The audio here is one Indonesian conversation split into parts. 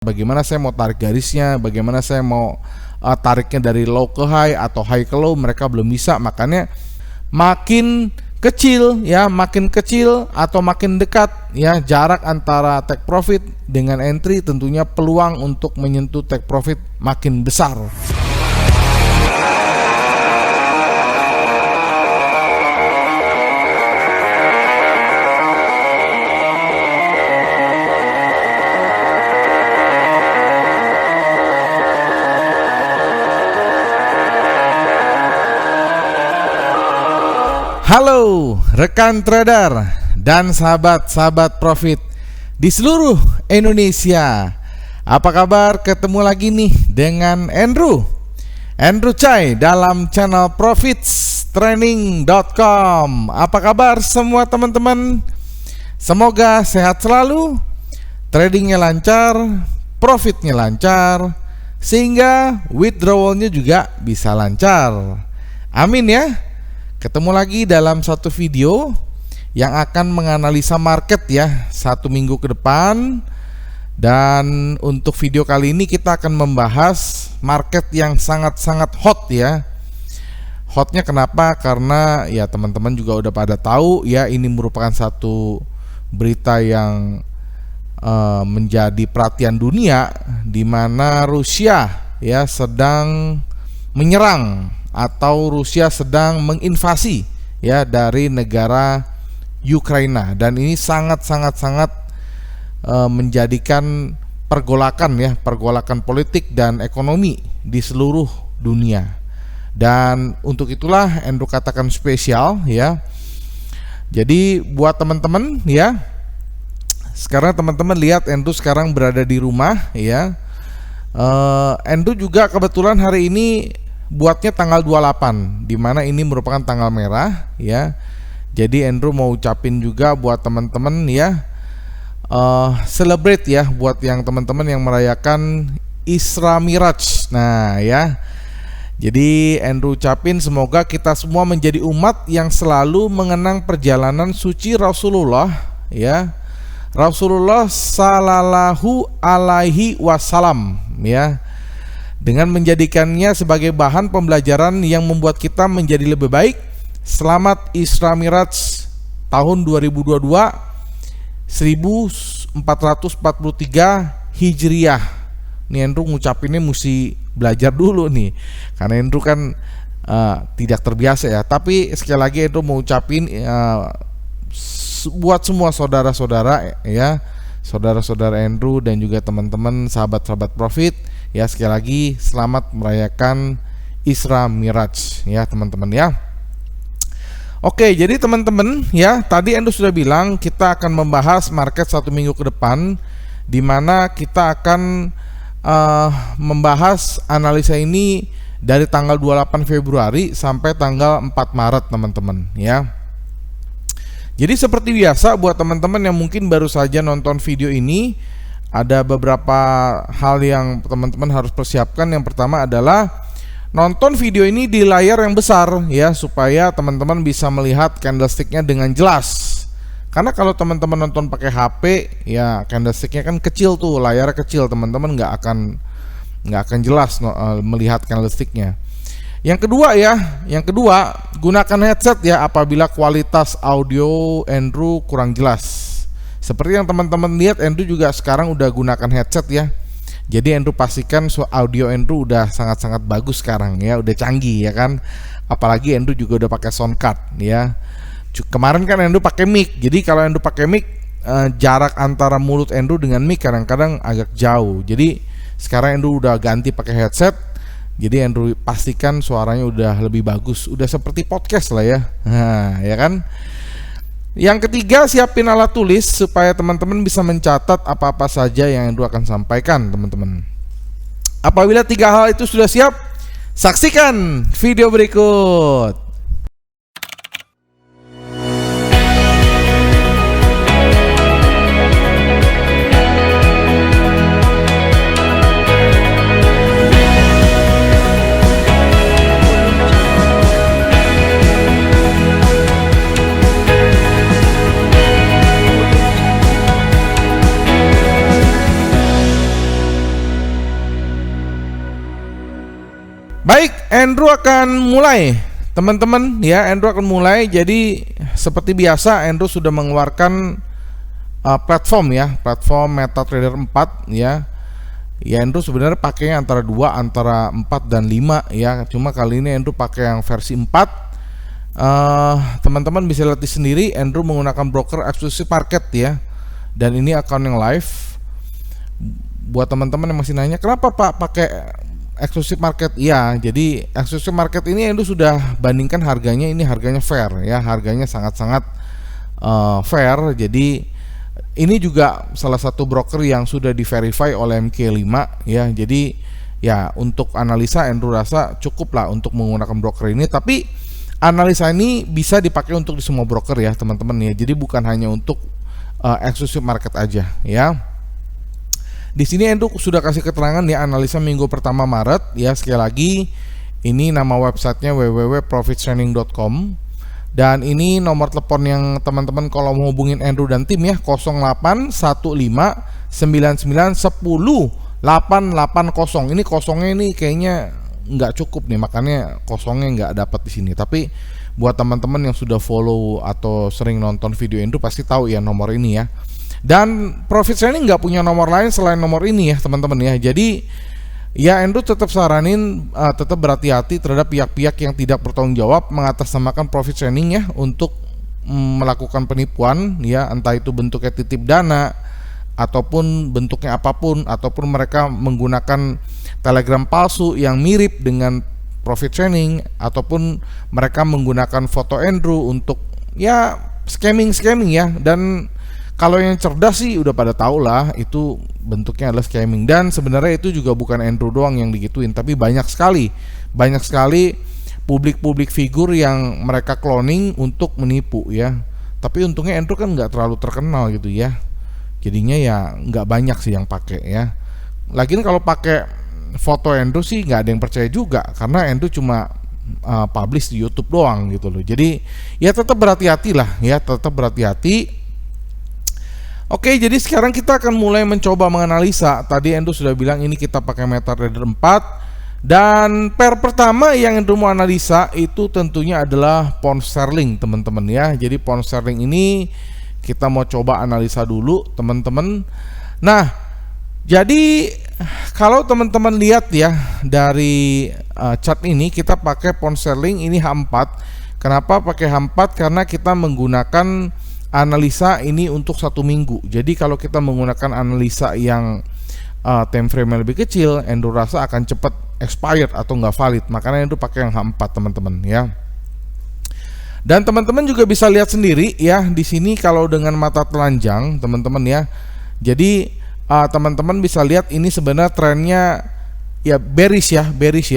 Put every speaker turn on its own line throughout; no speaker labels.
bagaimana saya mau tarik garisnya, bagaimana saya mau tariknya dari low ke high atau high ke low, mereka belum bisa. Makanya makin kecil atau makin dekat ya jarak antara take profit dengan entry, tentunya peluang untuk menyentuh take profit makin besar. Halo rekan trader dan sahabat-sahabat profit di seluruh Indonesia. Apa kabar? Ketemu lagi nih dengan Andrew Chai dalam channel profitstraining.com. Apa kabar semua teman-teman? Semoga sehat selalu, tradingnya lancar, profitnya lancar, sehingga withdrawalnya juga bisa lancar. Amin ya. Ketemu lagi dalam satu video yang akan menganalisa market ya 1 minggu ke depan. Dan untuk video kali ini kita akan membahas market yang sangat-sangat hot ya. Hotnya kenapa? Karena ya teman-teman juga udah pada tahu ya, ini merupakan satu berita yang menjadi perhatian dunia, di mana Rusia ya sedang menyerang atau Rusia sedang menginvasi ya dari negara Ukraina, dan ini sangat menjadikan pergolakan politik dan ekonomi di seluruh dunia. Dan untuk itulah Andrew katakan spesial ya. Jadi buat teman-teman ya, sekarang teman-teman lihat Andrew sekarang berada di rumah ya. Andrew juga kebetulan hari ini buatnya tanggal 28, dimana ini merupakan tanggal merah ya. Jadi Andrew mau ucapin juga buat teman-teman ya, celebrate ya buat yang teman-teman yang merayakan Isra Miraj. Nah ya, jadi Andrew ucapin semoga kita semua menjadi umat yang selalu mengenang perjalanan suci Rasulullah ya, Rasulullah sallallahu alaihi wasallam ya, dengan menjadikannya sebagai bahan pembelajaran yang membuat kita menjadi lebih baik. Selamat Isra Miraj tahun 2022 1443 Hijriah. Nih Andrew ngucapinnya mesti belajar dulu nih, karena Andrew kan tidak terbiasa ya. Tapi sekali lagi Andrew mau ucapin buat semua saudara-saudara ya, saudara-saudara Andrew dan juga teman-teman sahabat-sahabat profit ya, sekali lagi selamat merayakan Isra Miraj ya teman-teman ya. Oke, jadi teman-teman ya, tadi Andrew sudah bilang kita akan membahas market 1 minggu ke depan, di mana kita akan membahas analisa ini dari tanggal 28 Februari sampai tanggal 4 Maret teman-teman ya. Jadi seperti biasa buat teman-teman yang mungkin baru saja nonton video ini, ada beberapa hal yang teman-teman harus persiapkan. Yang pertama adalah nonton video ini di layar yang besar ya, supaya teman-teman bisa melihat candlesticknya dengan jelas. Karena kalau teman-teman nonton pakai HP ya, candlesticknya kan kecil tuh, layarnya kecil, teman-teman nggak akan jelas melihat candlesticknya. Yang kedua gunakan headset ya apabila kualitas audio Andrew kurang jelas. Seperti yang teman-teman lihat, Andrew juga sekarang udah gunakan headset ya. Jadi Andrew pastikan audio Andrew udah sangat-sangat bagus sekarang ya, udah canggih ya kan. Apalagi Andrew juga udah pakai sound card ya. Kemarin kan Andrew pakai mic. Jadi kalau Andrew pakai mic, jarak antara mulut Andrew dengan mic kadang-kadang agak jauh. Jadi sekarang Andrew udah ganti pakai headset. Jadi Andrew pastikan suaranya udah lebih bagus, udah seperti podcast lah ya. Nah, ya kan? Yang ketiga, siapin alat tulis supaya teman-teman bisa mencatat apa-apa saja yang Andrew akan sampaikan teman-teman. Apabila 3 hal itu sudah siap, saksikan video berikut. Baik, Andrew akan mulai, teman-teman ya. Andrew akan mulai. Jadi seperti biasa, Andrew sudah mengeluarkan platform ya, platform MetaTrader 4 ya. Ya, Andrew sebenarnya pakainya antara 2, antara 4 dan 5 ya. Cuma kali ini Andrew pakai yang versi 4. Teman-teman bisa lihat sendiri, Andrew menggunakan broker Exclusive Market ya. Dan ini akun yang live. Buat teman-teman yang masih nanya, kenapa Pak pakai Exclusive Market? Ya, jadi Exclusive Market ini Andrew sudah bandingkan harganya, ini harganya fair ya, harganya sangat-sangat fair. Jadi ini juga salah satu broker yang sudah di-verify oleh MK5 ya. Jadi ya untuk analisa Andrew rasa cukup lah untuk menggunakan broker ini, tapi analisa ini bisa dipakai untuk di semua broker ya teman-teman ya. Jadi bukan hanya untuk Exclusive Market aja ya. Di sini Andrew sudah kasih keterangan ya, analisa minggu pertama Maret ya. Sekali lagi, ini nama websitenya www.profittraining.com, dan ini nomor telepon yang teman-teman kalau mau hubungin Andrew dan tim ya, 081599108880. Ini kosongnya ini kayaknya nggak cukup nih, makanya kosongnya nggak dapat di sini. Tapi buat teman-teman yang sudah follow atau sering nonton video Andrew pasti tahu ya nomor ini ya. Dan Profit Training nggak punya nomor lain selain nomor ini ya teman-teman ya. Jadi ya Andrew tetap saranin tetap berhati-hati terhadap pihak-pihak yang tidak bertanggung jawab mengatasnamakan Profit Training ya untuk melakukan penipuan ya, entah itu bentuknya titip dana ataupun bentuknya apapun, ataupun mereka menggunakan Telegram palsu yang mirip dengan Profit Training, ataupun mereka menggunakan foto Andrew untuk ya scamming ya. Dan kalau yang cerdas sih udah pada tahu lah itu bentuknya adalah scamming. Dan sebenarnya itu juga bukan Andrew doang yang digituin, tapi banyak sekali publik figur yang mereka cloning untuk menipu ya. Tapi untungnya Andrew kan nggak terlalu terkenal gitu ya, jadinya ya nggak banyak sih yang pakai ya. Lagian kalau pakai foto Andrew sih nggak ada yang percaya juga, karena Andrew cuma publish di YouTube doang gitu loh. Jadi ya tetap berhati-hati lah ya, tetap berhati-hati. Oke, jadi sekarang kita akan mulai mencoba menganalisa. Tadi Andrew sudah bilang ini kita pakai MetaTrader 4. Dan pair pertama yang Andrew mau analisa itu tentunya adalah pound sterling teman-teman ya. Jadi pound sterling ini kita mau coba analisa dulu teman-teman. Nah, jadi kalau teman-teman lihat ya dari chart ini, kita pakai pound sterling ini H4. Kenapa pakai H4? Karena kita menggunakan analisa ini untuk 1 minggu. Jadi kalau kita menggunakan analisa yang time frame lebih kecil, Andrew rasa akan cepat expired atau nggak valid. Makanya Andrew pakai yang H4 teman-teman ya. Dan teman-teman juga bisa lihat sendiri ya di sini kalau dengan mata telanjang teman-teman ya. Jadi teman-teman bisa lihat ini sebenarnya trennya ya bearish ya.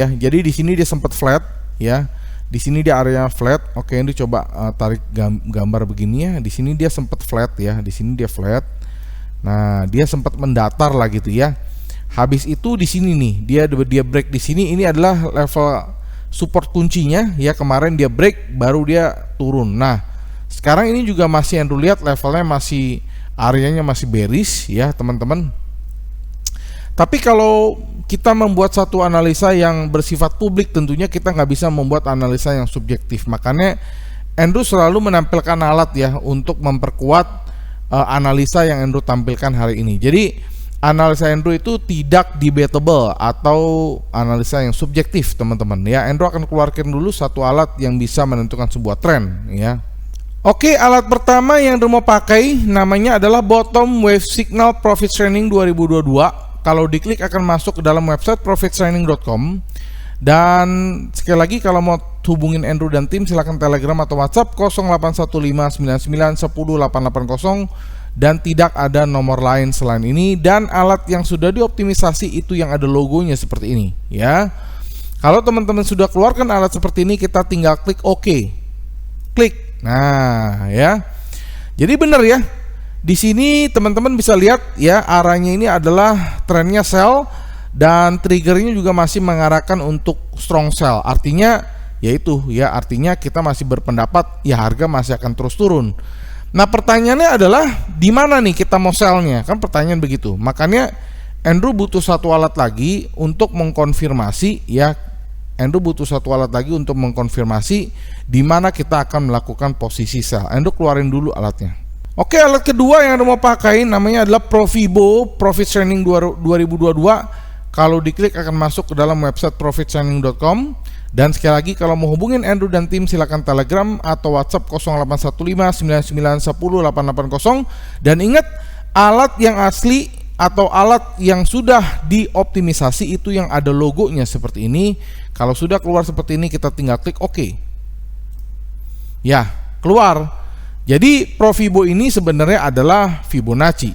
Jadi di sini dia sempat flat ya. Di sini dia area flat. Oke, ini coba tarik gambar begini ya. Di sini dia sempat flat ya. Di sini dia flat. Nah, dia sempat mendatar lah gitu ya. Habis itu di sini nih, dia break di sini. Ini adalah level support kuncinya ya. Kemarin dia break, baru dia turun. Nah, sekarang ini juga masih Andrew lihat levelnya masih, areanya masih bearish ya teman-teman. Tapi kalau kita membuat satu analisa yang bersifat publik, tentunya kita nggak bisa membuat analisa yang subjektif. Makanya Andrew selalu menampilkan alat ya untuk memperkuat analisa yang Andrew tampilkan hari ini. Jadi analisa Andrew itu tidak debatable atau analisa yang subjektif teman-teman ya. Andrew akan keluarkan dulu satu alat yang bisa menentukan sebuah tren ya. Oke, alat pertama yang Andrew mau pakai namanya adalah Bottom Wave Signal Profit Training 2022. Kalau diklik akan masuk ke dalam website profittraining.com. Dan sekali lagi kalau mau hubungin Andrew dan tim silahkan Telegram atau WhatsApp 081599108880, dan tidak ada nomor lain selain ini. Dan alat yang sudah dioptimisasi itu yang ada logonya seperti ini ya. Kalau teman-teman sudah keluarkan alat seperti ini, kita tinggal klik OK. Klik. Nah, ya. Jadi benar ya. Di sini teman-teman bisa lihat ya, arahnya ini adalah trennya sell dan triggernya juga masih mengarahkan untuk strong sell. Artinya yaitu ya, artinya kita masih berpendapat ya harga masih akan terus turun. Nah, pertanyaannya adalah di mana nih kita mau sellnya? Kan pertanyaan begitu. Makanya Andrew butuh satu alat lagi untuk mengkonfirmasi ya Andrew butuh satu alat lagi untuk mengkonfirmasi di mana kita akan melakukan posisi sell. Andrew keluarin dulu alatnya. Oke, alat kedua yang Andrew mau pakai namanya adalah Profibo Profit Training 2022. Kalau diklik akan masuk ke dalam website profittraining.com. Dan sekali lagi, kalau mau hubungin Andrew dan tim silakan Telegram atau WhatsApp 081599108880. Dan ingat, alat yang asli atau alat yang sudah dioptimisasi itu yang ada logonya seperti ini. Kalau sudah keluar seperti ini, kita tinggal klik OK. Ya, keluar. Jadi Profibo ini sebenarnya adalah Fibonacci.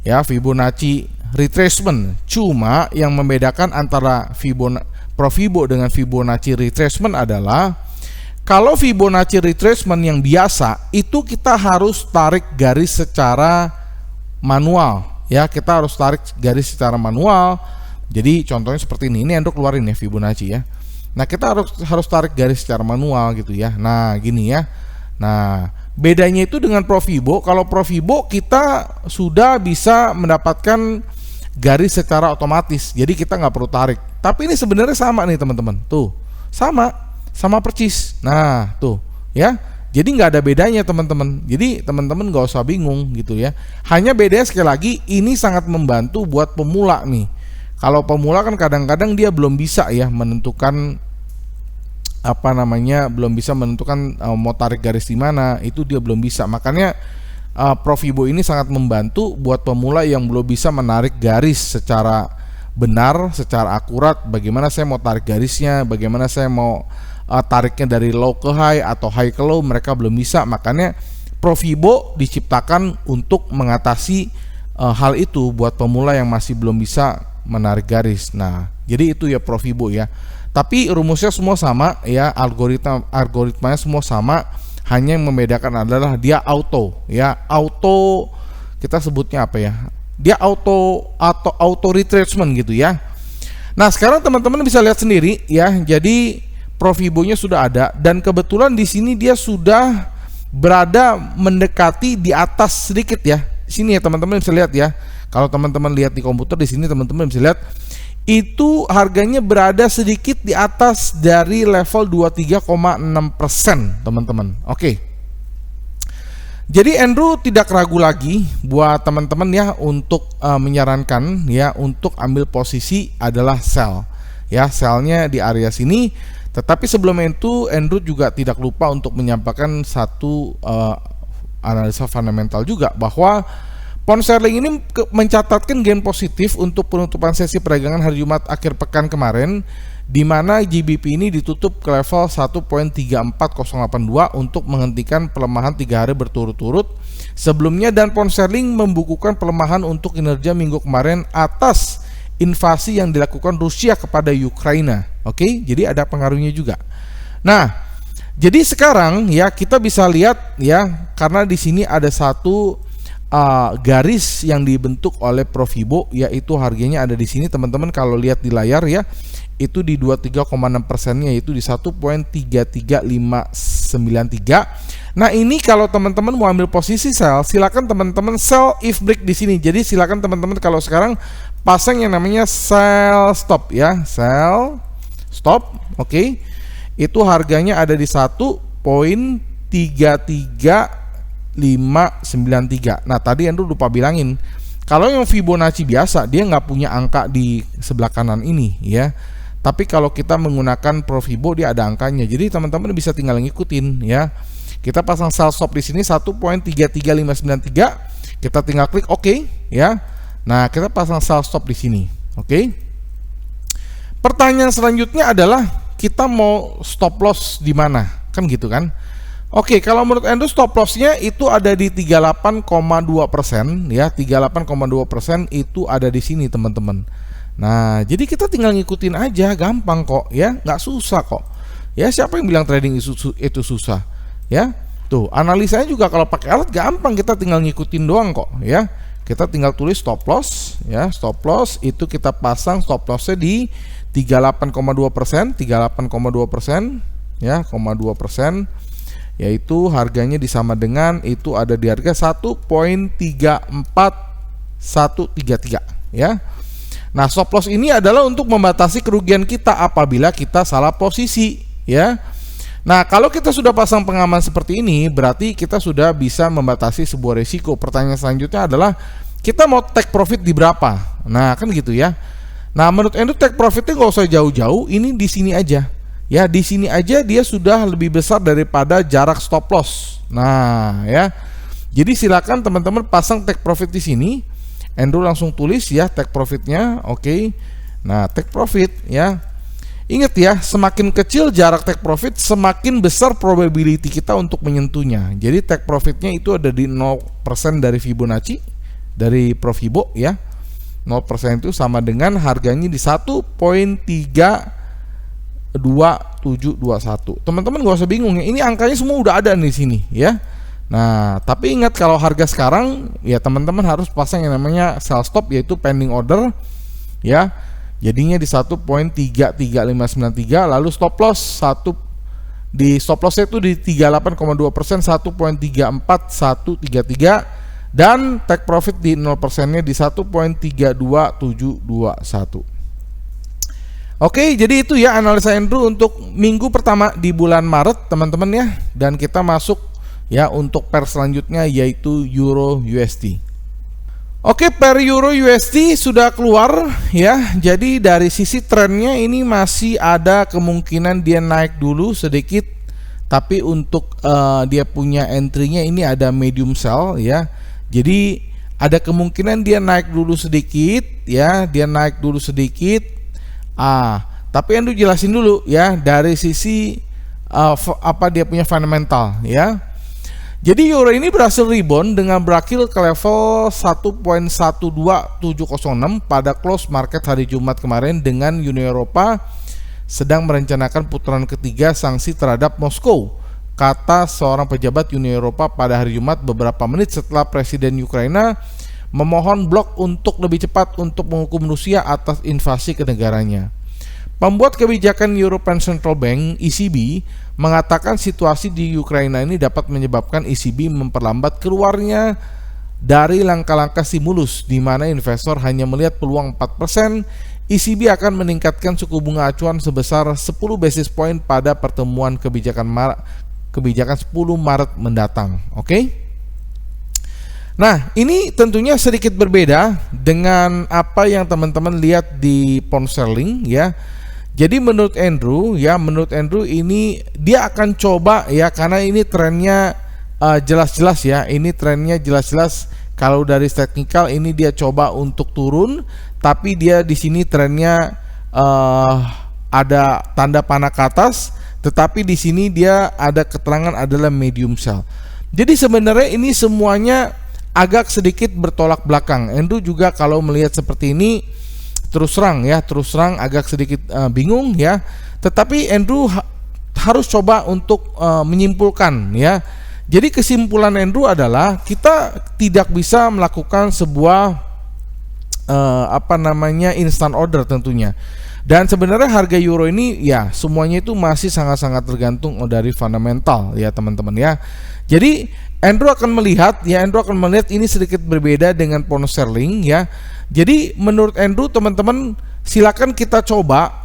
Ya, Fibonacci retracement. Cuma yang membedakan antara Profibo dengan Fibonacci retracement adalah kalau Fibonacci retracement yang biasa itu kita harus tarik garis secara manual. Ya, kita harus tarik garis secara manual. Jadi contohnya seperti ini. Ini Andrew keluarin ya Fibonacci ya. Nah, kita harus tarik garis secara manual gitu ya. Nah, gini ya. Nah, bedanya itu dengan Profibo. Kalau Profibo kita sudah bisa mendapatkan garis secara otomatis. Jadi kita nggak perlu tarik. Tapi ini sebenarnya sama nih teman-teman. Tuh, sama percis. Nah, tuh ya. Jadi nggak ada bedanya teman-teman. Jadi teman-teman nggak usah bingung gitu ya. Hanya bedanya sekali lagi, ini sangat membantu buat pemula nih. Kalau pemula kan kadang-kadang dia belum bisa ya menentukan belum bisa menentukan mau tarik garis di mana. Itu dia belum bisa. Makanya Profibo ini sangat membantu buat pemula yang belum bisa menarik garis secara benar, secara akurat. Bagaimana saya mau tarik garisnya, bagaimana saya mau tariknya dari low ke high atau high ke low, mereka belum bisa. Makanya Profibo diciptakan untuk mengatasi hal itu buat pemula yang masih belum bisa menarik garis. Nah, jadi itu ya Profibo ya. Tapi rumusnya semua sama ya, algoritmanya semua sama. Hanya yang membedakan adalah dia auto ya, auto kita sebutnya apa ya? Dia auto retracement gitu ya. Nah, sekarang teman-teman bisa lihat sendiri ya. Jadi Profibonya sudah ada dan kebetulan di sini dia sudah berada mendekati di atas sedikit ya. Sini ya teman-teman bisa lihat ya. Kalau teman-teman lihat di komputer di sini teman-teman bisa lihat itu harganya berada sedikit di atas dari level 23,6% teman-teman. Oke. Jadi Andrew tidak ragu lagi buat teman-teman ya untuk menyarankan ya untuk ambil posisi adalah sell. Ya, sellnya di area sini. Tetapi sebelum itu Andrew juga tidak lupa untuk menyampaikan satu analisa fundamental juga bahwa pound sterling ini mencatatkan gain positif untuk penutupan sesi perdagangan hari Jumat akhir pekan kemarin, di mana GBP ini ditutup ke level 1.34082 untuk menghentikan pelemahan 3 hari berturut-turut sebelumnya, dan pound sterling membukukan pelemahan untuk kinerja minggu kemarin atas invasi yang dilakukan Rusia kepada Ukraina. Oke, jadi ada pengaruhnya juga. Nah, jadi sekarang ya kita bisa lihat ya, karena di sini ada satu garis yang dibentuk oleh Profibo, yaitu harganya ada di sini teman-teman. Kalau lihat di layar ya, itu di 23,6%-nya, yaitu di 1.33593. Nah, ini kalau teman-teman mau ambil posisi sell, silakan teman-teman sell if break di sini. Jadi silakan teman-teman kalau sekarang pasang yang namanya sell stop ya, sell stop. Oke. Itu harganya ada di 1.33593. Nah, tadi Andrew lupa bilangin, kalau yang Fibonacci biasa dia nggak punya angka di sebelah kanan ini ya. Tapi kalau kita menggunakan Profibo dia ada angkanya. Jadi teman-teman bisa tinggal ngikutin ya. Kita pasang sell stop di sini 1.33593. Kita tinggal klik OK ya. Nah, kita pasang sell stop di sini. Oke. Pertanyaan selanjutnya adalah kita mau stop loss di mana? Kan gitu kan? Oke, kalau menurut Andrew stop loss-nya itu ada di 38,2% ya, 38,2% itu ada di sini teman-teman. Nah, jadi kita tinggal ngikutin aja, gampang kok ya, nggak susah kok. Ya, siapa yang bilang trading itu susah? Ya, tuh analisanya juga kalau pakai alat gampang, kita tinggal ngikutin doang kok ya. Kita tinggal tulis stop loss ya, stop loss itu kita pasang stop loss-nya di 38,2%, 38,2% ya, 0,2%. Yaitu harganya disama dengan itu ada di harga 1.34133 ya. Nah, stop loss ini adalah untuk membatasi kerugian kita apabila kita salah posisi, ya. Nah, kalau kita sudah pasang pengaman seperti ini, berarti kita sudah bisa membatasi sebuah risiko. Pertanyaan selanjutnya adalah kita mau take profit di berapa? Nah, kan gitu ya. Nah, menurut Andrew take profitnya nggak usah jauh-jauh, ini di sini aja. Ya, di sini aja dia sudah lebih besar daripada jarak stop loss. Nah, ya. Jadi silakan teman-teman pasang take profit di sini. Andrew langsung tulis ya take profitnya, oke. Nah, take profit ya. Ingat ya, semakin kecil jarak take profit, semakin besar probability kita untuk menyentuhnya. Jadi take profitnya itu ada di 0% dari Fibonacci, dari Profibo ya. 0% itu sama dengan harganya di 1.32721. Teman-teman gak usah bingung ya, ini angkanya semua udah ada di sini ya. Nah, tapi ingat kalau harga sekarang ya teman-teman harus pasang yang namanya sell stop, yaitu pending order ya. Jadinya di 1.33593, lalu stop loss di stop lossnya itu di 38,2%, 1.34133, dan take profit di 0%-nya di 1.32721. Oke, jadi itu ya analisa Andrew untuk minggu pertama di bulan Maret teman-teman ya. Dan kita masuk ya untuk pair selanjutnya, yaitu Euro USD. Oke, pair Euro USD sudah keluar ya. Jadi dari sisi trennya ini masih ada kemungkinan dia naik dulu sedikit, tapi untuk dia punya entry-nya ini ada medium sell ya. Jadi ada kemungkinan dia naik dulu sedikit ya, dia naik dulu sedikit. Tapi Andrew jelasin dulu ya dari sisi apa dia punya fundamental ya. Jadi euro ini berhasil rebound dengan berakhir ke level 1.12706 pada close market hari Jumat kemarin, dengan Uni Eropa sedang merencanakan putaran ketiga sanksi terhadap Moskow, kata seorang pejabat Uni Eropa pada hari Jumat beberapa menit setelah Presiden Ukraina memohon blok untuk lebih cepat untuk menghukum Rusia atas invasi ke negaranya. Pembuat kebijakan European Central Bank (ECB) mengatakan situasi di Ukraina ini dapat menyebabkan ECB memperlambat keluarnya dari langkah-langkah stimulus, di mana investor hanya melihat peluang 4%. ECB akan meningkatkan suku bunga acuan sebesar 10 basis point pada pertemuan kebijakan 10 Maret mendatang. Oke? Nah, ini tentunya sedikit berbeda dengan apa yang teman-teman lihat di pound sterling ya. Jadi menurut Andrew ini dia akan coba ya, karena ini trennya jelas-jelas ya. Ini trennya jelas-jelas. Kalau dari technical ini dia coba untuk turun, tapi dia di sini trennya ada tanda panah ke atas, tetapi di sini dia ada keterangan adalah medium sell. Jadi sebenarnya ini semuanya agak sedikit bertolak belakang. Andrew juga kalau melihat seperti ini terus terang agak sedikit bingung ya. Tetapi Andrew harus coba untuk menyimpulkan ya. Jadi kesimpulan Andrew adalah kita tidak bisa melakukan sebuah instant order tentunya. Dan sebenarnya harga euro ini ya semuanya itu masih sangat-sangat tergantung dari fundamental ya teman-teman ya. Jadi Andrew akan melihat ini sedikit berbeda dengan pound sterling ya. Jadi menurut Andrew teman-teman silakan kita coba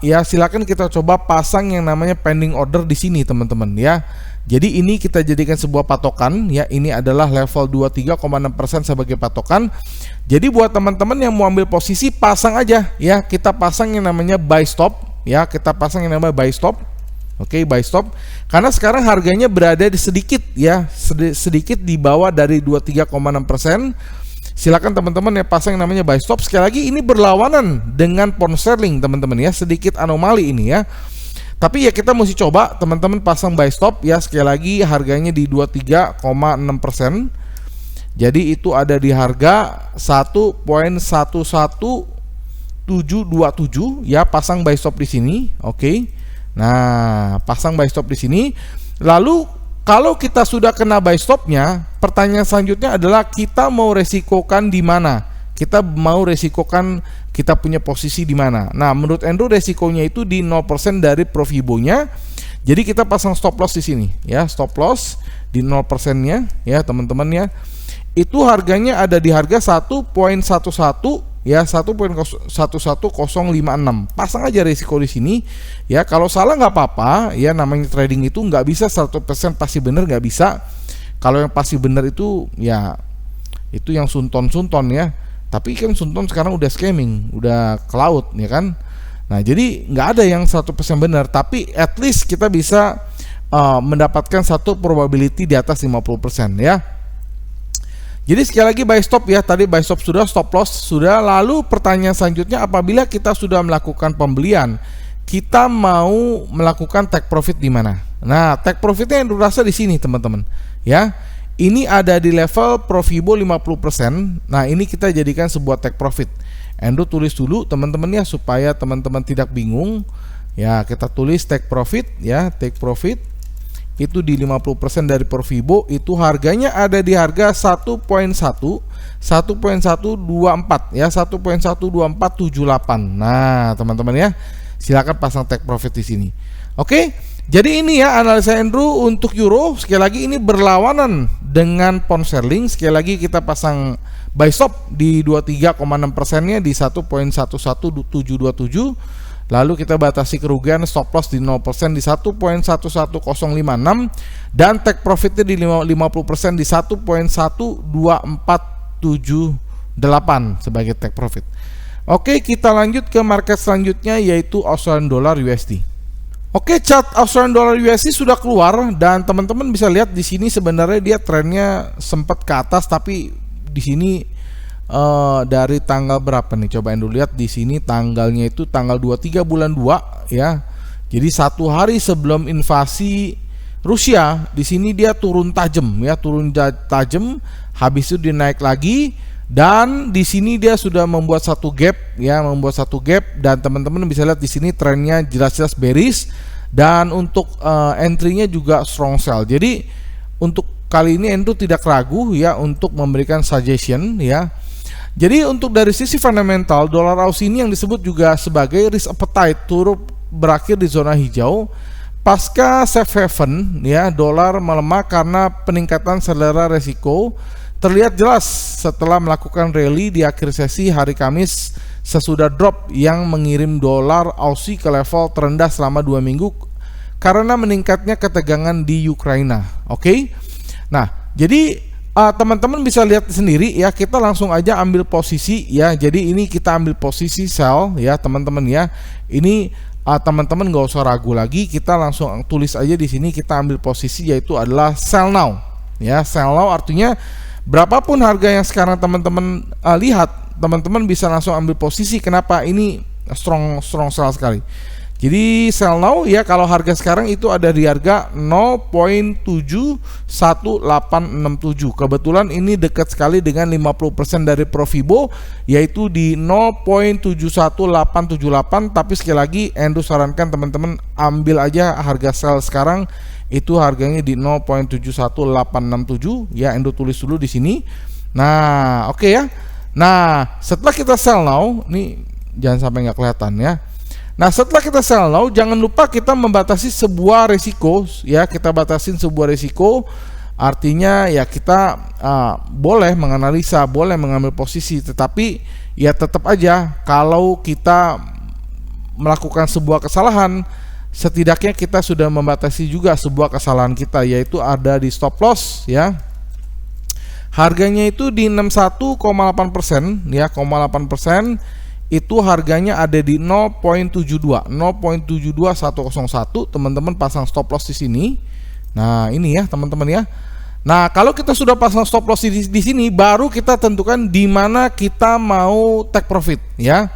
pasang yang namanya pending order di sini teman-teman ya. Jadi ini kita jadikan sebuah patokan ya. Ini adalah level 23,6% sebagai patokan. Jadi buat teman-teman yang mau ambil posisi pasang aja ya. Kita pasang yang namanya buy stop ya. Oke, buy stop. Karena sekarang harganya berada di sedikit di bawah dari 23,6%. Silakan teman-teman ya pasang yang namanya buy stop. Sekali lagi ini berlawanan dengan pound sterling teman-teman ya. Sedikit anomali ini ya. Tapi ya kita mesti coba teman-teman pasang buy stop ya. Sekali lagi harganya di 23,6%. Jadi itu ada di harga 1.11727 ya, pasang buy stop di sini. Oke. Nah, pasang buy stop di sini. Lalu kalau kita sudah kena buy stopnya, pertanyaan selanjutnya adalah kita mau resikokan di mana? Kita mau resikokan kita punya posisi di mana? Nah, menurut Andrew resikonya itu di 0% dari Profibo-nya. Jadi kita pasang stop loss di sini ya, stop loss di 0%-nya ya, teman-teman ya. Itu harganya ada di harga 1.11 ya 1.11056. Pasang aja risiko di sini ya. Kalau salah nggak apa-apa ya, namanya trading itu nggak bisa 100% pasti benar, nggak bisa. Kalau yang pasti benar itu ya itu yang sunton-sunton ya. Tapi kan sunton sekarang udah scamming, udah cloud ya kan. Nah, jadi nggak ada yang 100% benar, tapi at least kita bisa mendapatkan satu probability di atas 50% ya. Jadi sekali lagi buy stop ya, tadi buy stop sudah, stop loss sudah. Lalu pertanyaan selanjutnya, apabila kita sudah melakukan pembelian, kita mau melakukan take profit di mana? Nah, take profitnya yang rasa di sini teman-teman ya. Ini ada di level Profibo 50%. Nah, ini kita jadikan sebuah take profit. Endo tulis dulu teman-teman ya, supaya teman-teman tidak bingung. Ya, kita tulis take profit ya, take profit itu di 50% dari Profibo, itu harganya ada di harga 1.124 ya, 1.12478. Nah, teman-teman ya, silakan pasang take profit di sini. Oke. Jadi ini ya analisa Andrew untuk euro. Sekali lagi ini berlawanan dengan pound sterling. Sekali lagi kita pasang buy stop di 23,6%-nya di 1.11727. Lalu kita batasi kerugian, stop loss di 0% di 1.11056 dan take profitnya di 50% di 1.12478 sebagai take profit. Oke, kita lanjut ke market selanjutnya yaitu Australian Dollar USD. Oke, chart Australian Dollar USD sudah keluar dan teman-teman bisa lihat di sini sebenarnya dia trennya sempat ke atas, tapi di sini dari tanggal berapa nih? Coba dulu lihat di sini tanggalnya itu tanggal 23 bulan 2 ya. Jadi satu hari sebelum invasi Rusia, di sini dia turun tajam ya, turun tajam, habis itu dia naik lagi. Dan di sini dia sudah membuat satu gap ya, dan teman-teman bisa lihat di sini trennya jelas-jelas bearish dan untuk entry-nya juga strong sell. Jadi untuk kali ini Endo tidak ragu ya untuk memberikan suggestion ya. Jadi untuk dari sisi fundamental, dolar Aussie ini yang disebut juga sebagai risk appetite turut berakhir di zona hijau. Pasca safe haven ya, dolar melemah karena peningkatan selera resiko terlihat jelas setelah melakukan rally di akhir sesi hari Kamis sesudah drop yang mengirim dolar Aussie ke level terendah selama 2 minggu karena meningkatnya ketegangan di Ukraina. Oke. Nah, jadi teman-teman bisa lihat sendiri ya, kita langsung aja ambil posisi ya. Jadi ini kita ambil posisi sell ya, teman-teman ya. Ini teman-teman nggak usah ragu lagi, kita langsung tulis aja di sini, kita ambil posisi yaitu adalah sell now. Ya, sell now artinya berapapun harga yang sekarang teman-teman lihat, teman-teman bisa langsung ambil posisi. Kenapa? Ini strong sell sekali. Jadi sell now ya, kalau harga sekarang itu ada di harga 0.71867. Kebetulan ini dekat sekali dengan 50% dari Profibo yaitu di 0.71878. Tapi sekali lagi Endo sarankan teman-teman ambil aja harga sell sekarang, itu harganya di 0.71867 ya. Endo tulis dulu di sini. Nah, oke ya. Nah, setelah kita sell now, nih jangan sampai nggak kelihatan ya. Nah, setelah kita sell now, jangan lupa kita membatasi sebuah risiko ya. Kita batasin sebuah risiko, artinya ya kita boleh menganalisa, boleh mengambil posisi, tetapi ya tetap aja kalau kita melakukan sebuah kesalahan, setidaknya kita sudah membatasi juga sebuah kesalahan kita, yaitu ada di stop loss ya. Harganya itu di 61,8% ya, 0,8%. Itu harganya ada di 0.72101. Teman-teman pasang stop loss di sini. Nah, ini ya teman-teman ya. Nah, kalau kita sudah pasang stop loss di sini, baru kita tentukan di mana kita mau take profit ya.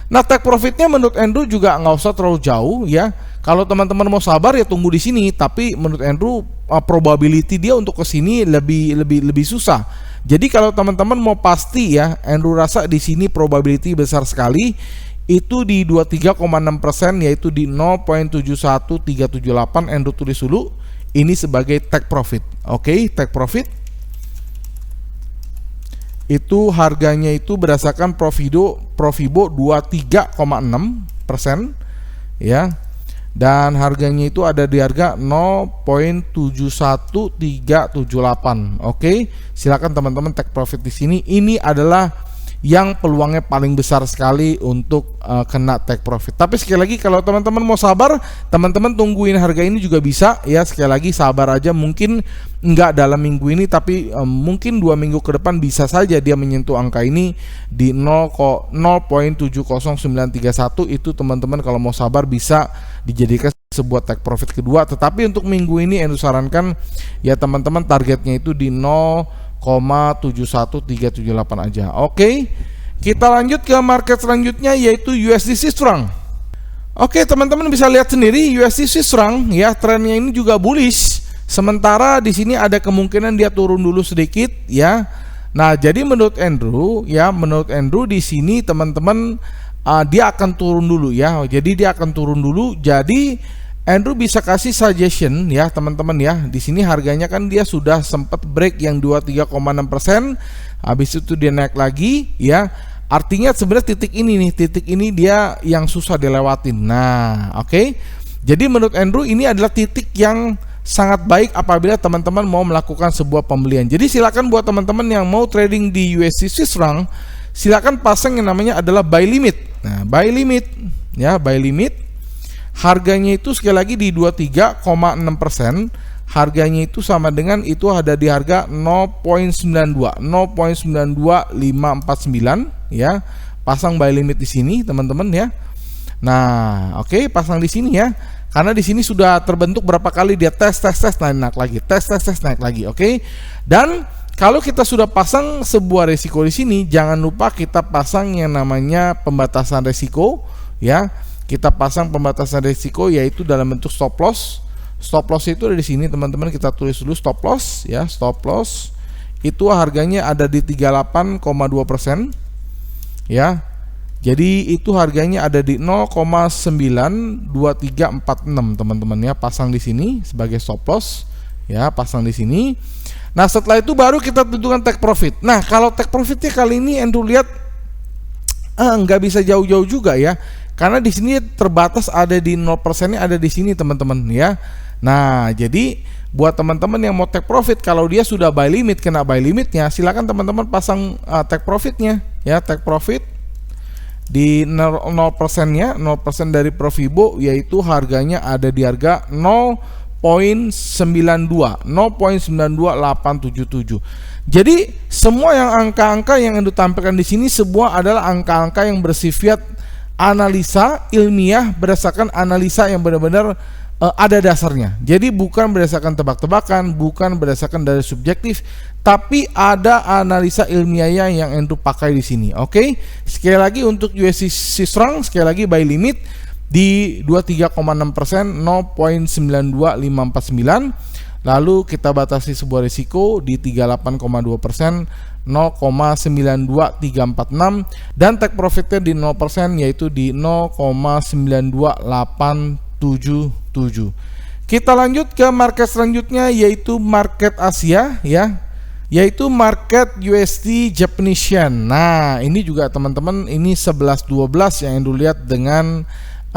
Nah, take profitnya menurut Andrew juga nggak usah terlalu jauh ya. Kalau teman-teman mau sabar ya tunggu di sini. Tapi menurut Andrew probability dia untuk ke sini lebih susah. Jadi kalau teman-teman mau pasti ya, Andrew rasa di sini probability besar sekali, itu di 23,6%, yaitu di 0.71378. Andrew tulis dulu ini sebagai take profit. Oke, take profit itu harganya itu berdasarkan Profibo 23,6% ya. Dan harganya itu ada di harga 0.71378. Oke, silakan teman-teman take profit di sini. Ini adalah yang peluangnya paling besar sekali untuk kena take profit. Tapi sekali lagi kalau teman-teman mau sabar, teman-teman tungguin harga ini juga bisa ya. Sekali lagi sabar aja, mungkin nggak dalam minggu ini, tapi mungkin 2 minggu ke depan bisa saja dia menyentuh angka ini di 0,70931. Itu teman-teman kalau mau sabar bisa dijadikan sebuah take profit kedua. Tetapi untuk minggu ini Endo sarankan ya teman-teman targetnya itu di 0,71378 aja. Oke, kita lanjut ke market selanjutnya yaitu USD Swiss franc. Oke, teman-teman bisa lihat sendiri USD Swiss franc ya, trennya ini juga bullish. Sementara di sini ada kemungkinan dia turun dulu sedikit ya. Nah, jadi menurut Andrew di sini teman-teman dia akan turun dulu ya. Jadi dia akan turun dulu. Jadi Andrew bisa kasih suggestion ya teman-teman ya. Di sini harganya kan dia sudah sempat break yang 23,6%. Habis itu dia naik lagi ya. Artinya sebenarnya titik ini dia yang susah dilewatin. Nah, oke. Jadi menurut Andrew ini adalah titik yang sangat baik apabila teman-teman mau melakukan sebuah pembelian. Jadi silakan buat teman-teman yang mau trading di USD Swiss franc, silakan pasang yang namanya adalah buy limit. Nah, buy limit ya, buy limit. Harganya itu sekali lagi di 23,6%. Harganya itu sama dengan itu ada di harga 0,92549 ya. Pasang buy limit di sini teman-teman ya. Nah, oke, pasang di sini ya. Karena di sini sudah terbentuk berapa kali dia tes naik lagi, tes naik lagi, oke. Dan kalau kita sudah pasang sebuah resiko di sini, jangan lupa kita pasang yang namanya pembatasan resiko ya. Kita pasang pembatasan resiko yaitu dalam bentuk stop loss. Stop loss itu ada di sini teman-teman, kita tulis dulu stop loss ya. Stop loss itu harganya ada di 38,2% ya. Jadi itu harganya ada di 0,92346 teman-teman ya. Pasang di sini sebagai stop loss ya, pasang di sini. Nah, setelah itu baru kita tentukan take profit. Nah, kalau take profitnya kali ini Andrew lihat nggak bisa jauh-jauh juga ya. Karena di sini terbatas ada di 0%-nya ada di sini teman-teman ya. Nah, jadi buat teman-teman yang mau take profit, kalau dia sudah buy limit, kena buy limitnya, silakan teman-teman pasang take profitnya ya. Take profit di 0%-nya, 0% dari Profibo, yaitu harganya ada di harga 0,92877. Jadi semua yang angka-angka yang Anda tampilkan di sini semua adalah angka-angka yang bersifat analisa ilmiah berdasarkan analisa yang benar-benar ada dasarnya. Jadi bukan berdasarkan tebak-tebakan, bukan berdasarkan dari subjektif, tapi ada analisa ilmiah yang Andrew pakai di sini. Oke. Sekali lagi untuk USD Swiss franc, sekali lagi buy limit di 23,6%, 0,92549. Lalu kita batasi sebuah risiko di 38,2%, 0,92346, dan take profitnya di 0% yaitu di 0,92877. Kita lanjut ke market selanjutnya yaitu market Asia ya, yaitu market USD Japanese Yen. Nah, ini juga teman-teman, ini 11-12 yang Anda lihat dengan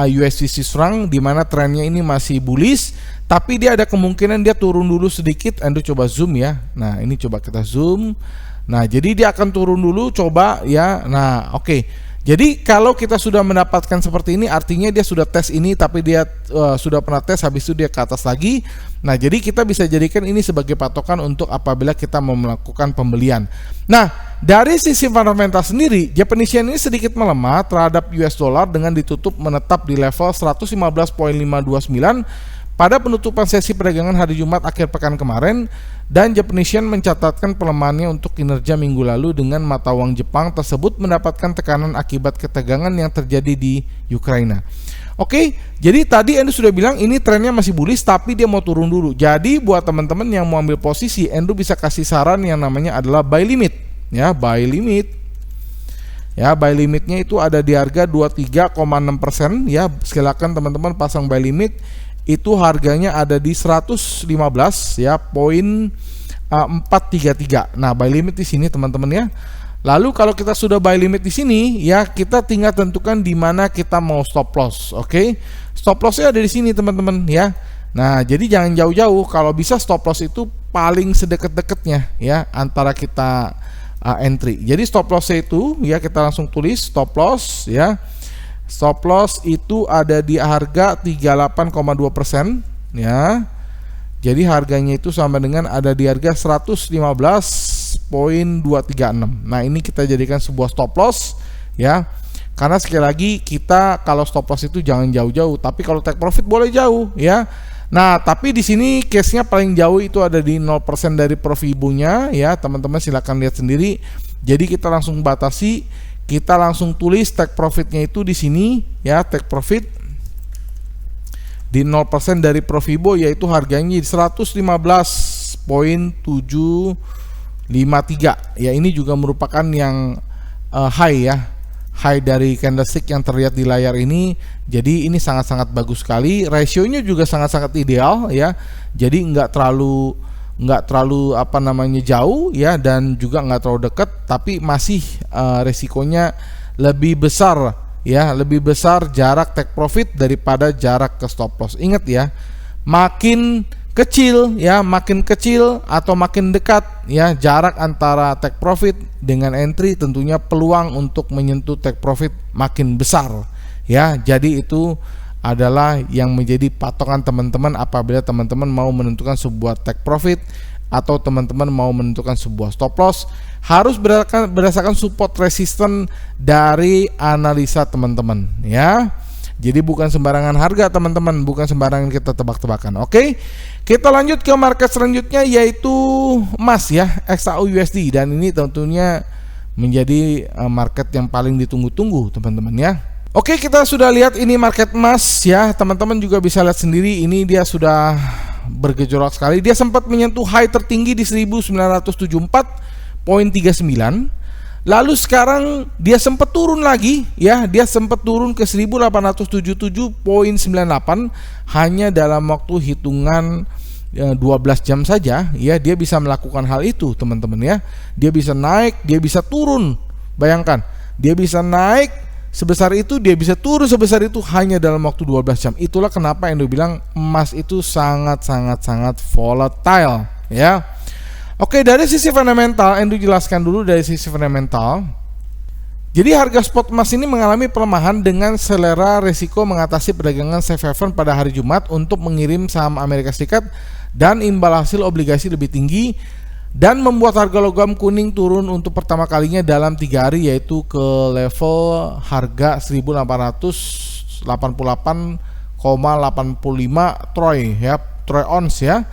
USD Swiss franc, di mana trennya ini masih bullish, tapi dia ada kemungkinan dia turun dulu sedikit. Anda coba zoom ya. Nah, ini coba kita zoom. Nah, jadi dia akan turun dulu, coba ya. Nah, oke. Jadi kalau kita sudah mendapatkan seperti ini, artinya dia sudah tes ini, tapi dia sudah pernah tes, habis itu dia ke atas lagi. Nah, jadi kita bisa jadikan ini sebagai patokan untuk apabila kita mau melakukan pembelian. Nah, dari sisi fundamental sendiri, Japanese Yen ini sedikit melemah terhadap US dollar dengan ditutup menetap di level 115.529 pada penutupan sesi perdagangan hari Jumat akhir pekan kemarin, dan Japanese Yen mencatatkan pelemahannya untuk kinerja minggu lalu dengan mata uang Jepang tersebut mendapatkan tekanan akibat ketegangan yang terjadi di Ukraina. Oke, jadi tadi Endo sudah bilang ini trennya masih bullish tapi dia mau turun dulu. Jadi buat teman-teman yang mau ambil posisi, Endo bisa kasih saran yang namanya adalah buy limit. Ya, buy limit. Ya, buy limitnya itu ada di harga 23,6% ya. Silakan teman-teman pasang buy limit. Itu harganya ada di 115 ya, poin 433. Nah, buy limit di sini teman-teman ya. Lalu kalau kita sudah buy limit di sini ya, kita tinggal tentukan di mana kita mau stop loss. Oke. Stop lossnya ada di sini teman-teman ya. Nah, jadi jangan jauh-jauh. Kalau bisa stop loss itu paling sedekat-dekatnya ya, antara kita entry. Jadi stop loss itu ya kita langsung tulis stop loss ya. Stop loss itu ada di harga 38,2% ya. Jadi harganya itu sama dengan ada di harga 115.236. Nah, ini kita jadikan sebuah stop loss ya. Karena sekali lagi kita kalau stop loss itu jangan jauh-jauh, tapi kalau take profit boleh jauh ya. Nah, tapi di sini case-nya paling jauh itu ada di 0% dari Profibo-nya ya. Teman-teman silakan lihat sendiri. Jadi kita langsung batasi, kita langsung tulis take profit-nya itu di sini ya, take profit di 0% dari Profibo yaitu harganya 115.753. Ya, ini juga merupakan yang high ya. High dari candlestick yang terlihat di layar ini. Jadi ini sangat-sangat bagus sekali, rasionya juga sangat-sangat ideal ya. Jadi nggak terlalu jauh ya, dan juga nggak terlalu dekat, tapi masih resikonya lebih besar ya, lebih besar jarak take profit daripada jarak ke stop loss. Ingat ya, makin kecil ya, makin kecil atau makin dekat ya jarak antara take profit dengan entry, tentunya peluang untuk menyentuh take profit makin besar ya. Jadi itu adalah yang menjadi patokan teman-teman apabila teman-teman mau menentukan sebuah take profit atau teman-teman mau menentukan sebuah stop loss, harus berdasarkan support resisten dari analisa teman-teman ya. Jadi bukan sembarangan harga teman-teman, bukan sembarangan kita tebak-tebakan. Oke, kita lanjut ke market selanjutnya yaitu emas ya, XAU/USD, dan ini tentunya menjadi market yang paling ditunggu-tunggu teman-teman ya. Oke, kita sudah lihat ini market emas ya, teman-teman juga bisa lihat sendiri, ini dia sudah bergejolak sekali. Dia sempat menyentuh high tertinggi di 1974.39. Lalu sekarang dia sempat turun lagi ya, dia sempat turun ke 1877.98 hanya dalam waktu hitungan 12 jam saja ya. Dia bisa melakukan hal itu teman-teman ya. Dia bisa naik, dia bisa turun. Bayangkan, dia bisa naik sebesar itu, dia bisa turun sebesar itu hanya dalam waktu 12 jam. Itulah kenapa Endo bilang emas itu sangat volatile ya. Oke, dari sisi fundamental, Endo jelaskan dulu dari sisi fundamental. Jadi harga spot emas ini mengalami pelemahan dengan selera risiko mengatasi perdagangan safe haven pada hari Jumat untuk mengirim saham Amerika Serikat dan imbal hasil obligasi lebih tinggi, dan membuat harga logam kuning turun untuk pertama kalinya dalam 3 hari, yaitu ke level harga 1888,85 troy ya, troy ounce ya,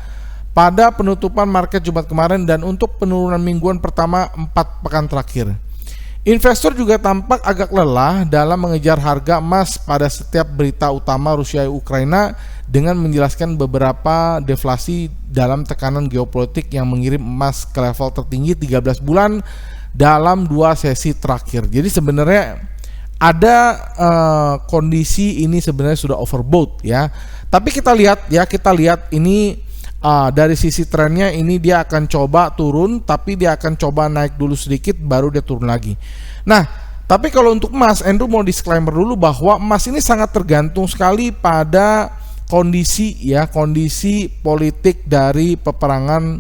pada penutupan market Jumat kemarin dan untuk penurunan mingguan pertama 4 pekan terakhir. Investor juga tampak agak lelah dalam mengejar harga emas pada setiap berita utama Rusia-Ukraina dengan menjelaskan beberapa deflasi dalam tekanan geopolitik yang mengirim emas ke level tertinggi 13 bulan dalam 2 sesi terakhir. Jadi sebenarnya ada kondisi ini sebenarnya sudah overbought ya. Tapi kita lihat ini dari sisi trennya ini dia akan coba turun, tapi dia akan coba naik dulu sedikit baru dia turun lagi. Nah, tapi kalau untuk emas, Andrew mau disclaimer dulu bahwa emas ini sangat tergantung sekali pada kondisi politik dari peperangan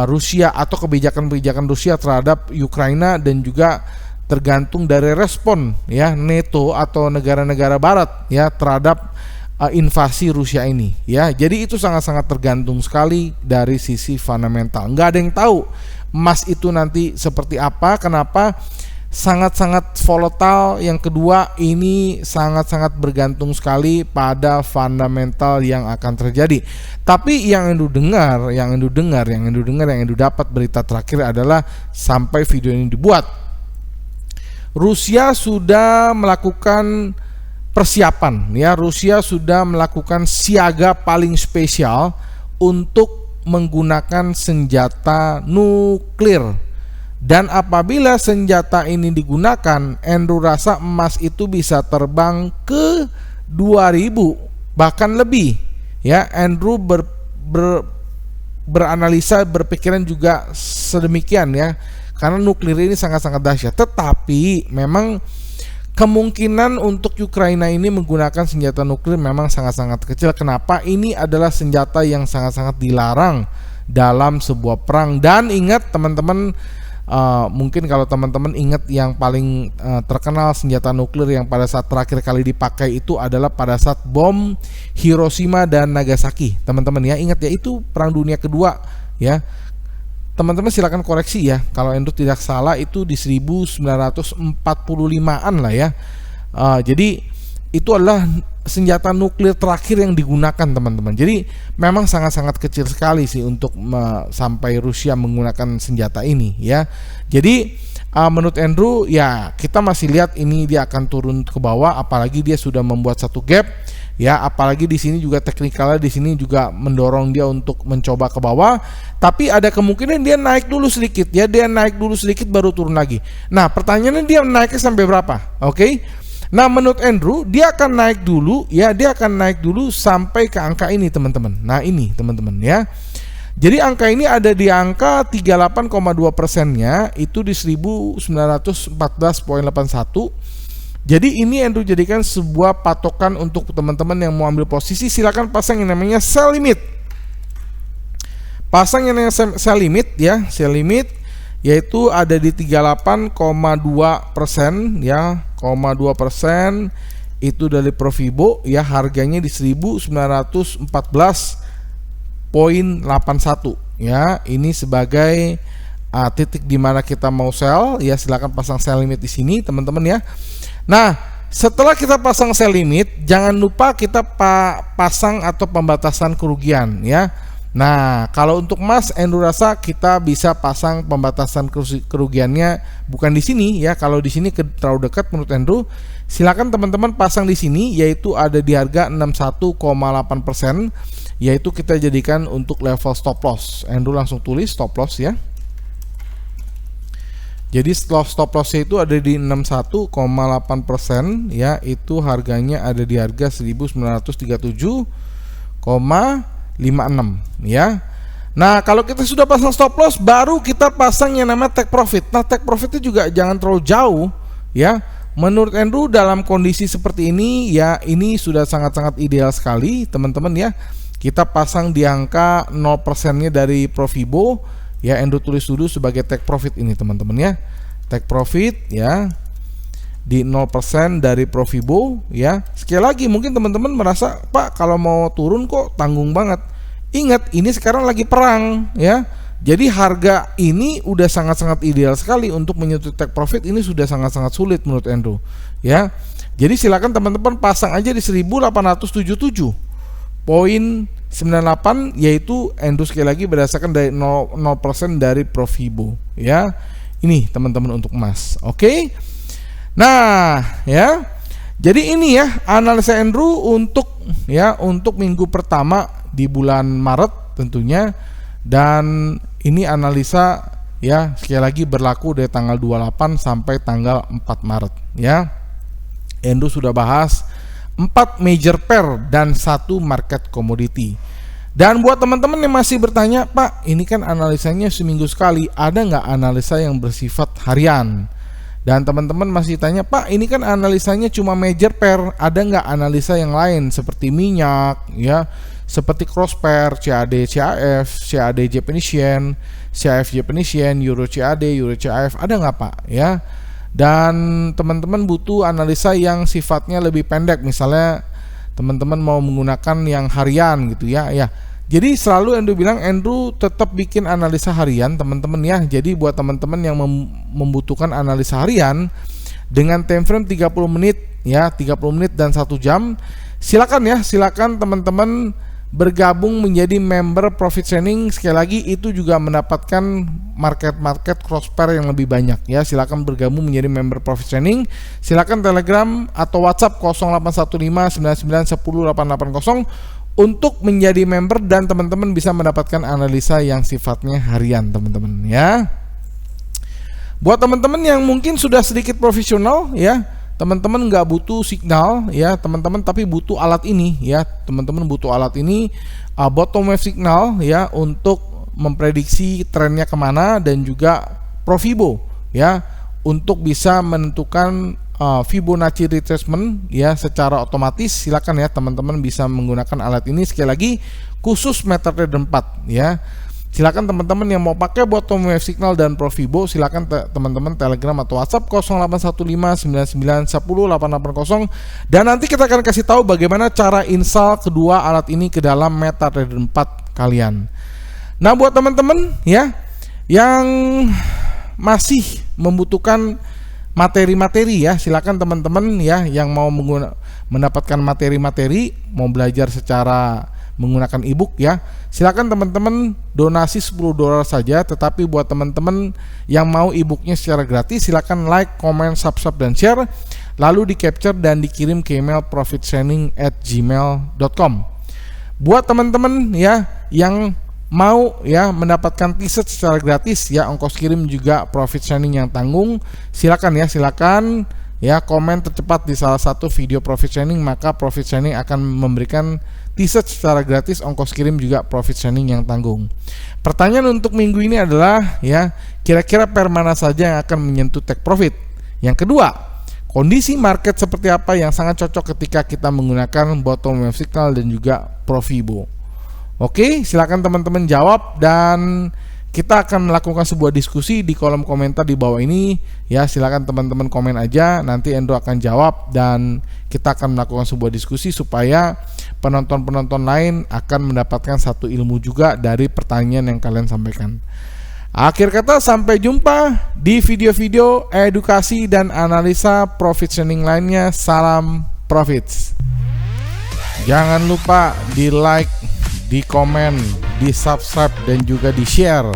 Rusia atau kebijakan-kebijakan Rusia terhadap Ukraina, dan juga tergantung dari respon ya NATO atau negara-negara barat ya terhadap invasi Rusia ini ya. Jadi itu sangat-sangat tergantung sekali dari sisi fundamental. Nggak ada yang tahu emas itu nanti seperti apa. Kenapa? Sangat-sangat volatile. Yang kedua, ini sangat-sangat bergantung sekali pada fundamental yang akan terjadi. Tapi yang Endo dapat berita terakhir adalah sampai video ini dibuat, Rusia sudah melakukan persiapan ya, Rusia sudah melakukan siaga paling spesial untuk menggunakan senjata nuklir. Dan apabila senjata ini digunakan, Andrew rasa emas itu bisa terbang ke 2000 bahkan lebih ya. Andrew beranalisa, berpikiran juga sedemikian ya, karena nuklir ini sangat-sangat dahsyat. Tetapi memang kemungkinan untuk Ukraina ini menggunakan senjata nuklir memang sangat-sangat kecil. Kenapa? Ini adalah senjata yang sangat-sangat dilarang dalam sebuah perang. Dan ingat teman-teman, Mungkin kalau teman-teman ingat yang paling terkenal senjata nuklir yang pada saat terakhir kali dipakai itu adalah pada saat bom Hiroshima dan Nagasaki, teman-teman ya. Ingat ya, itu Perang Dunia Kedua ya. Teman-teman silakan koreksi ya, kalau Andrew tidak salah itu di 1945-an lah ya. Jadi itu adalah senjata nuklir terakhir yang digunakan, teman-teman. Jadi memang sangat-sangat kecil sekali sih untuk sampai Rusia menggunakan senjata ini ya. Jadi menurut Andrew ya, kita masih lihat ini dia akan turun ke bawah, apalagi dia sudah membuat satu gap ya, apalagi di sini juga teknikalnya di sini juga mendorong dia untuk mencoba ke bawah, tapi ada kemungkinan dia naik dulu sedikit ya, dia naik dulu sedikit baru turun lagi. Nah, pertanyaannya dia naiknya sampai berapa? Oke. Nah, menurut Andrew dia akan naik dulu ya, dia akan naik dulu sampai ke angka ini, teman-teman. Nah, ini teman-teman ya. Jadi angka ini ada di angka 38,2%-nya itu di 1914,81. Jadi ini Andrew jadikan sebuah patokan untuk teman-teman yang mau ambil posisi. Silakan pasang yang namanya sell limit. Pasang yang namanya sell limit ya, sell limit yaitu ada di 38,2% ya, 0,2% itu dari Provibo ya, harganya di 1914,81 ya. Ini sebagai titik di mana kita mau sell ya. Silakan pasang sell limit di sini, teman-teman ya. Nah, setelah kita pasang sell limit, jangan lupa kita pasang atau pembatasan kerugian ya. Nah, kalau untuk emas, Andrew rasa kita bisa pasang pembatasan kerugiannya bukan di sini ya. Kalau di sini terlalu dekat menurut Andrew. Silakan teman-teman pasang di sini, yaitu ada di harga 61,8%, yaitu kita jadikan untuk level stop loss. Andrew langsung tulis stop loss ya. Jadi stop lossnya itu ada di 61,8% ya, itu harganya ada di harga 1937,56 ya. Nah, kalau kita sudah pasang stop loss, baru kita pasang yang namanya take profit. Nah, take profitnya juga jangan terlalu jauh ya. Menurut Andrew dalam kondisi seperti ini ya, ini sudah sangat-sangat ideal sekali, teman-teman ya. Kita pasang di angka 0%-nya dari Provibo ya. Andrew tulis dulu sebagai take profit ini, teman-teman ya. Take profit ya di 0% dari Provibo ya. Sekali lagi, mungkin teman-teman merasa, Pak, kalau mau turun kok tanggung banget. Ingat, ini sekarang lagi perang ya. Jadi harga ini udah sangat-sangat ideal sekali untuk menyentuh take profit, ini sudah sangat-sangat sulit menurut Andrew ya. Jadi silakan teman-teman pasang aja di 1877,98, yaitu Andrew sekali lagi berdasarkan dari 0% dari Provibo ya. Ini teman-teman untuk emas. Oke. Nah, ya. Jadi ini ya analisa Andrew untuk minggu pertama di bulan Maret tentunya, dan ini analisa ya sekali lagi berlaku dari tanggal 28 sampai tanggal 4 Maret ya. Andrew sudah bahas 4 major pair dan 1 market commodity. Dan buat teman-teman yang masih bertanya, Pak, ini kan analisanya seminggu sekali, ada nggak analisa yang bersifat harian? Dan teman-teman masih tanya, Pak, ini kan analisanya cuma major pair, ada nggak analisa yang lain seperti minyak ya, seperti cross pair, CAD CAF, CAD Japanese Yen, CAF Japanese Yen, Euro CAD, Euro CAF, ada nggak, Pak ya? Dan teman-teman butuh analisa yang sifatnya lebih pendek, misalnya teman-teman mau menggunakan yang harian gitu ya. Jadi selalu Andrew bilang, Andrew tetap bikin analisa harian, teman-teman ya. Jadi buat teman-teman yang membutuhkan analisa harian dengan time frame 30 menit ya, 30 menit dan 1 jam, silakan ya, silakan teman-teman bergabung menjadi member Profit Training. Sekali lagi itu juga mendapatkan market cross pair yang lebih banyak ya. Silakan bergabung menjadi member Profit Training. Silakan Telegram atau WhatsApp 081599108880 untuk menjadi member, dan teman-teman bisa mendapatkan analisa yang sifatnya harian, teman-teman ya. Buat teman-teman yang mungkin sudah sedikit profesional ya, teman-teman nggak butuh signal ya, teman-teman, tapi butuh alat ini ya. Teman-teman butuh alat ini, bottom wave signal ya, untuk memprediksi trennya kemana, dan juga Provibo ya, untuk bisa menentukan Fibonacci retracement ya secara otomatis. Silakan ya teman-teman bisa menggunakan alat ini, sekali lagi khusus MetaTrader 4 ya. Silakan teman-teman yang mau pakai bottom wave signal dan Provibo, silakan teman-teman Telegram atau WhatsApp 081599108880, dan nanti kita akan kasih tahu bagaimana cara install kedua alat ini ke dalam MetaTrader 4 kalian. Nah, buat teman-teman ya yang masih membutuhkan materi-materi ya, silakan teman-teman ya yang mau mendapatkan materi-materi, mau belajar secara menggunakan ebook ya, silakan teman-teman donasi $10 saja. Tetapi buat teman-teman yang mau ebooknya secara gratis, silakan like, comment, subscribe, dan share, lalu di capture dan dikirim ke email profittraining@gmail.com. Buat teman-teman ya yang mau ya mendapatkan t-shirt secara gratis ya, ongkos kirim juga Profit Training yang tanggung, silakan ya komen tercepat di salah satu video Profit Training, maka Profit Training akan memberikan t-shirt secara gratis, ongkos kirim juga Profit Training yang tanggung. Pertanyaan untuk minggu ini adalah ya, kira-kira pair mana saja yang akan menyentuh take profit? Yang kedua, kondisi market seperti apa yang sangat cocok ketika kita menggunakan bottom wave signal dan juga Provibo? Oke, silakan teman-teman jawab, dan kita akan melakukan sebuah diskusi di kolom komentar di bawah ini ya. Silakan teman-teman komen aja, nanti Endo akan jawab dan kita akan melakukan sebuah diskusi supaya penonton-penonton lain akan mendapatkan satu ilmu juga dari pertanyaan yang kalian sampaikan. Akhir kata, sampai jumpa di video-video edukasi dan analisa profit training lainnya. Salam profits. Jangan lupa di like, di komen, di subscribe, dan juga di share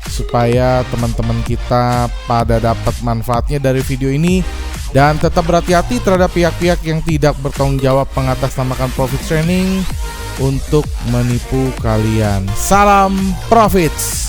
supaya teman-teman kita pada dapat manfaatnya dari video ini, dan tetap berhati-hati terhadap pihak-pihak yang tidak bertanggung jawab mengatasnamakan profit training untuk menipu kalian. Salam profits.